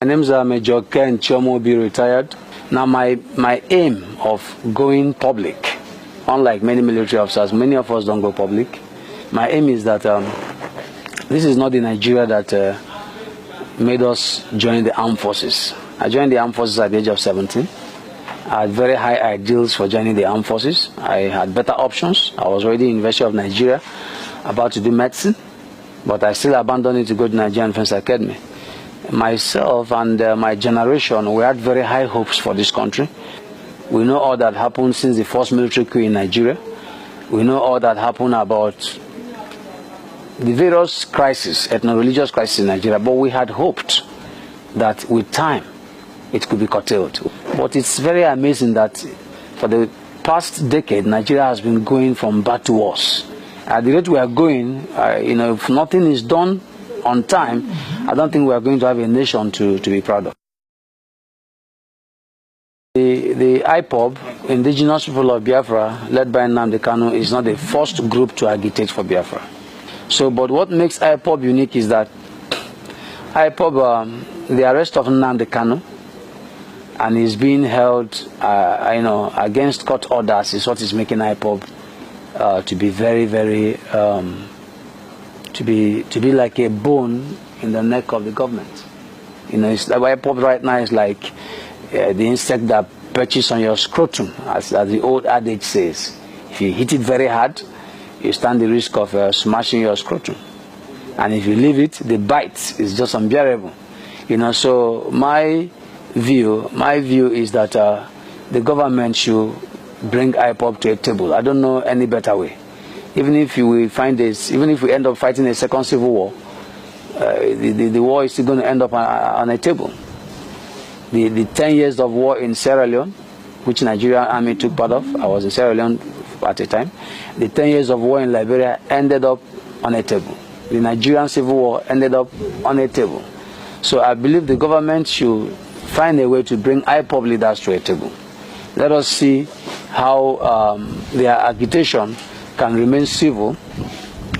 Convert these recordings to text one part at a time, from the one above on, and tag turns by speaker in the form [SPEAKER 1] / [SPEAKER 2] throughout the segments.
[SPEAKER 1] My name is Major Ken Chomobi, retired. Now my aim of going public, unlike many military officers, many of us don't go public. My aim is that this is not the Nigeria that made us join the armed forces. I joined the armed forces at the age of 17. I had very high ideals for joining the armed forces. I had better options. I was already in the University of Nigeria, about to do medicine, but I still abandoned it to go to Nigerian Defense Academy. Myself and my generation, we had very high hopes for this country. We know all that happened since the first military coup in Nigeria. We know all that happened about the various crises, ethno-religious crises in Nigeria, but we had hoped that with time it could be curtailed. But it's very amazing that for the past decade, Nigeria has been going from bad to worse. At the rate we are going, if nothing is done on time, I don't think we are going to have a nation to be proud of. The IPOB, Indigenous People of Biafra, led by Nnamdi Kanu, is not the first group to agitate for Biafra. But what makes IPOB unique is that IPOB, the arrest of Nnamdi Kanu, and he's being held, against court orders, is what is making IPOB to be very, very, to be like a bone in the neck of the government. It's like IPOB right now is like the insect that perches on your scrotum, as the old adage says. If you hit it very hard, you stand the risk of smashing your scrotum. And if you leave it, the bite is just unbearable. So my view is that the government should bring IPOB to a table. I don't know any better way. Even if we end up fighting a second civil war, the war is still going to end up on a table. The 10 years of war in Sierra Leone, which Nigerian army took part of, I was in Sierra Leone at the time. The 10 years of war in Liberia ended up on a table. The Nigerian civil war ended up on a table. So I believe the government should find a way to bring IPOB leaders to a table. Let us see how their agitation can remain civil,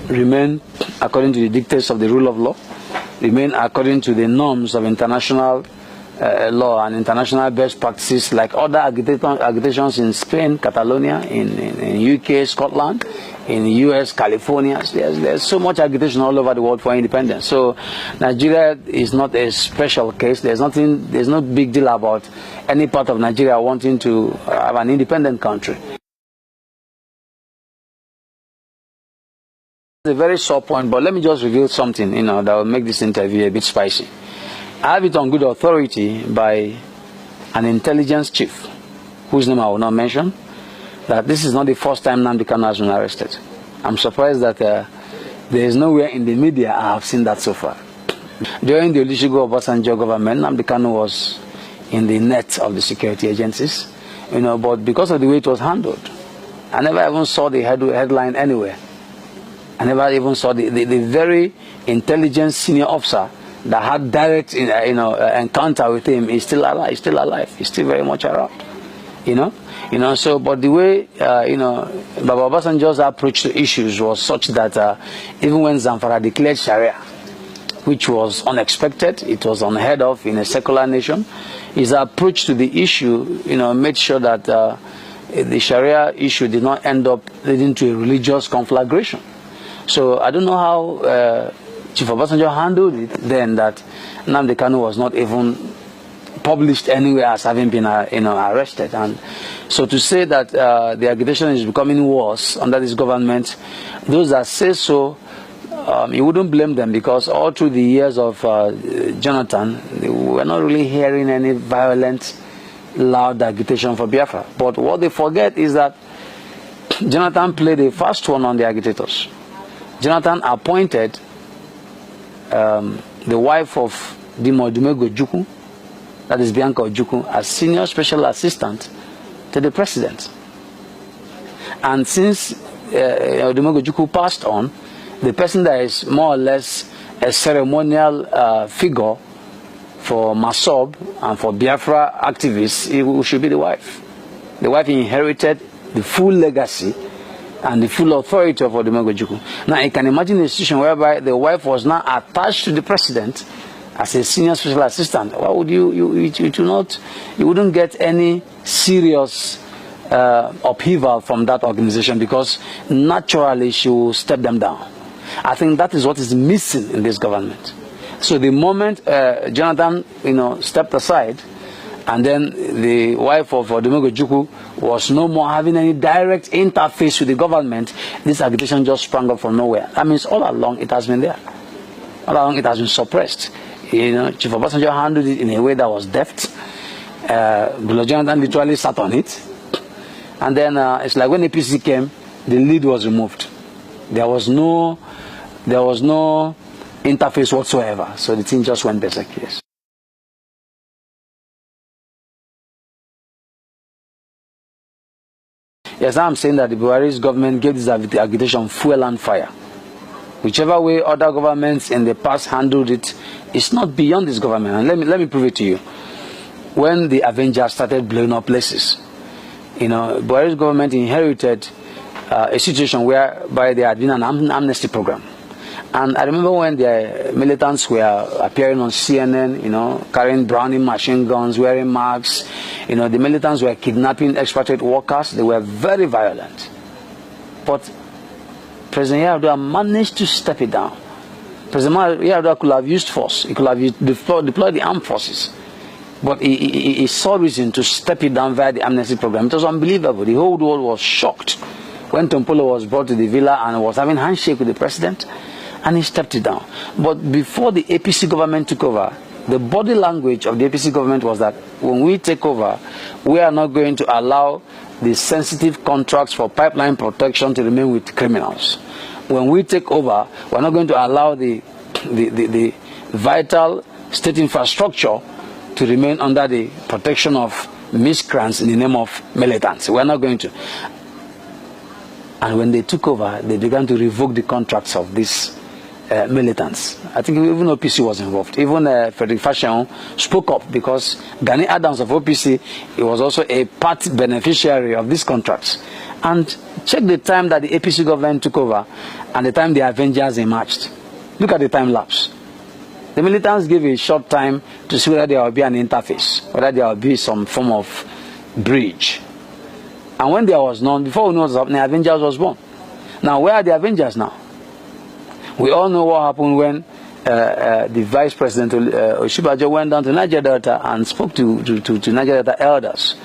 [SPEAKER 1] remain according to the dictates of the rule of law, remain according to the norms of international law and international best practices, like other agitations in Spain, Catalonia, in UK, Scotland, in US, California. There's so much agitation all over the world for independence. So Nigeria is not a special case. There's no big deal about any part of Nigeria wanting to have an independent country. It's a very sore point, but let me just reveal something, that will make this interview a bit spicy. I have it on good authority by an intelligence chief, whose name I will not mention, that this is not the first time Nnamdi Kanu has been arrested. I'm surprised that there is nowhere in the media I have seen that so far. During the Olusegun Obasanjo government, Nnamdi Kanu was in the net of the security agencies, but because of the way it was handled, I never even saw the headline anywhere. I never even saw the very intelligent senior officer that had direct encounter with him is still alive. He's still very much around. But the way Baba Obasanjo's approach to issues was such that even when Zamfara declared Sharia, which was unexpected, it was unheard of in a secular nation, his approach to the issue made sure that the Sharia issue did not end up leading to a religious conflagration. So I don't know how Chief Obasanjo handled it then, that Nnamdi Kanu was not even published anywhere as having been arrested. And so to say that the agitation is becoming worse under this government, those that say so, you wouldn't blame them, because all through the years of Jonathan, we were not really hearing any violent, loud agitation for Biafra. But what they forget is that Jonathan played a fast one on the agitators. Jonathan appointed the wife of Dimo Dumego Ojukwu, that is Bianca Ojukwu, as senior special assistant to the president. And since Dumego Ojukwu passed on, the person that is more or less a ceremonial figure for Masob and for Biafra activists, it should be the wife. The wife inherited the full legacy and the full authority of Dumego Ojukwu. Now, you can imagine a situation whereby the wife was now attached to the president as a senior special assistant, why would you wouldn't get any serious upheaval from that organization, because naturally she will step them down. I think that is what is missing in this government. So the moment Jonathan, stepped aside, and then the wife of Odumego Ojukwu was no more having any direct interface with the government, this agitation just sprang up from nowhere. That means all along it has been there. All along it has been suppressed. Chief Obasanjo handled it in a way that was deft. Jonathan literally sat on it. And then it's like when APC came, the lead was removed. There was no interface whatsoever. So the thing just went berserk. Yes. Yes, I'm saying that the Buhari's government gave this agitation fuel and fire. Whichever way other governments in the past handled it, it's not beyond this government. And let me prove it to you. When the Avengers started blowing up places, Buhari's government inherited a situation whereby there had been an amnesty program. And I remember when the militants were appearing on CNN, carrying Browning machine guns, wearing masks. The militants were kidnapping expatriate workers. They were very violent. But President Yar'Adua managed to step it down. President Yar'Adua could have used force. He could have deployed the armed forces. But he saw reason to step it down via the amnesty program. It was unbelievable. The whole world was shocked when Tompolo was brought to the villa and was having a handshake with the president. And he stepped it down. But before the APC government took over, the body language of the APC government was that when we take over, we are not going to allow the sensitive contracts for pipeline protection to remain with criminals. When we take over, we are not going to allow the vital state infrastructure to remain under the protection of miscreants in the name of militants. We are not going to. And when they took over, they began to revoke the contracts of these militants. I think even OPC was involved. Even Frederick Fashion spoke up, because Gani Adams of OPC, he was also a part beneficiary of these contracts. And check the time that the APC government took over and the time the Avengers emerged. Look at the time lapse. The militants gave a short time to see whether there will be an interface, whether there will be some form of bridge. And when there was none, before we know what was happening, Avengers was born. Now, where are the Avengers now? We all know what happened when the Vice President Oshibajo went down to Niger Delta and spoke to Niger Delta elders.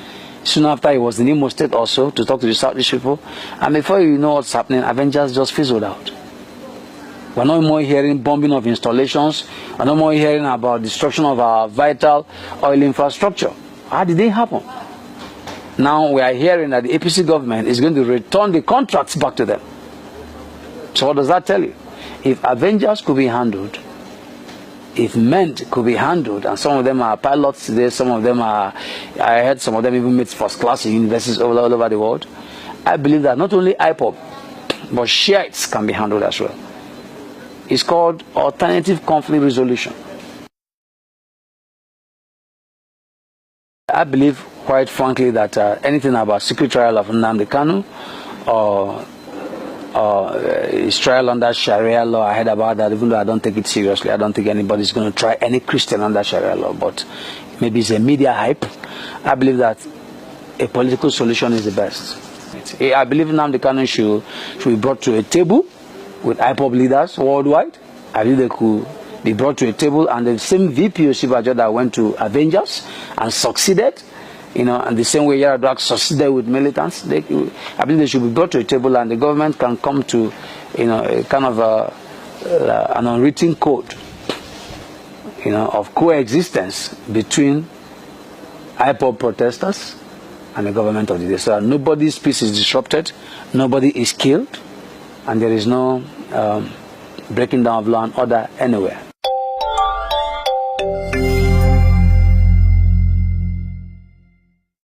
[SPEAKER 1] Soon after, he was in Imo State also to talk to the Southeast people. And before you know what's happening, Avengers just fizzled out. We're no more hearing bombing of installations. We're no more hearing about destruction of our vital oil infrastructure. How did they happen? Now we are hearing that the APC government is going to return the contracts back to them. So what does that tell you? If Avengers could be handled, if MENT could be handled, and some of them are pilots today, some of them are, I heard some of them even made first class in universities all over the world, I believe that not only IPOB, but Shiites can be handled as well. It's called alternative conflict resolution. I believe, quite frankly, that anything about secret trial of Nnamdi Kanu or his trial under Sharia law, I heard about that, even though I don't take it seriously. I don't think anybody's going to try any Christian under Sharia law, but maybe it's a media hype. I believe that a political solution is the best. I believe Nnamdi Kanu should be brought to a table with IPOB leaders worldwide. I believe they could be brought to a table, and the same VP Oshibajo that went to Avengers and succeeded, and the same way Yar'Adua succeeded with militants, I believe they should be brought to a table, and the government can come to, a kind of an unwritten code, of coexistence between IPOB protesters and the government of the day, so that nobody's peace is disrupted, nobody is killed, and there is no breaking down of law and order anywhere.